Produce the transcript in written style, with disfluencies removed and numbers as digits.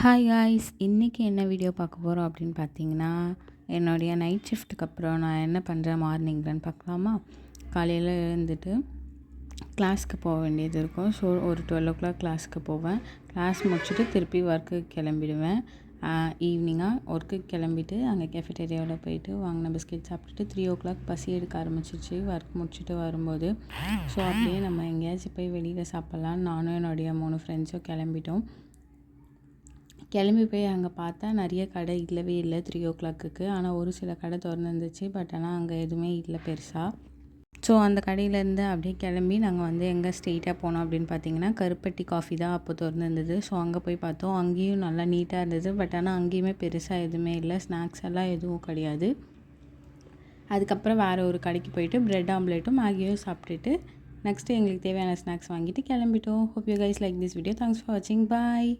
Hi guys, இன்றைக்கி என்ன video பார்க்க போகிறோம் அப்படின்னு பார்த்தீங்கன்னா, என்னுடைய நைட் ஷிஃப்ட்டுக்கு அப்புறம் நான் என்ன பண்ணுறேன் மார்னிங்லன்னு பார்க்கலாமா. காலையில் எழுந்துட்டு கிளாஸ்க்கு போக வேண்டியது இருக்கும். ஸோ ஒரு 12 o'clock கிளாஸ்க்கு போவேன். கிளாஸ் முடிச்சுட்டு திருப்பி ஒர்க்குக்கு கிளம்பிடுவேன். ஈவினிங்காக ஒர்க்குக்கு கிளம்பிட்டு அங்கே கேஃபெட்டேரியாவில் போயிட்டு வாங்கின பிஸ்கெட் சாப்பிட்டுட்டு 3 o'clock பசி எடுக்க ஆரம்பிச்சிச்சு ஒர்க் முடிச்சுட்டு வரும்போது. ஸோ அப்படியே நம்ம எங்கேயாச்சும் போய் வெளியில் சாப்பிட்லான்னு நானும் என்னுடைய 3 ஃப்ரெண்ட்ஸும் கிளம்பிட்டோம். கிளம்பி போய் அங்கே பார்த்தா நிறைய கடை இல்லவே இல்லை 3 o'clock. ஆனால் ஒரு சில கடை திறந்துருந்துச்சு. பட் ஆனால் அங்கே எதுவுமே இல்லை பெருசாக. ஸோ அந்த கடையிலேருந்து அப்படியே கிளம்பி நாங்கள் வந்து எங்கே ஸ்ட்ரெயிட்டாக போனோம் அப்படின்னு பார்த்தீங்கன்னா, கருப்பட்டி காஃபி தான் அப்போ திறந்துருந்தது. ஸோ அங்கே போய் பார்த்தோம். அங்கேயும் நல்லா நீட்டாக இருந்தது. பட் ஆனால் அங்கேயுமே பெருசாக எதுவுமே இல்லை. ஸ்நாக்ஸ் எல்லாம் எதுவும் கிடையாது. அதுக்கப்புறம் வேறு ஒரு கடைக்கு போயிட்டு ப்ரெட் ஆம்லேட்டும் மேகியும் சாப்பிட்டுட்டு நெக்ஸ்ட்டு எங்களுக்கு தேவையான ஸ்நாக்ஸ் வாங்கிட்டு கிளம்பிட்டோம். Hope you guys like this video. Thanks for வாட்சிங். பாய்.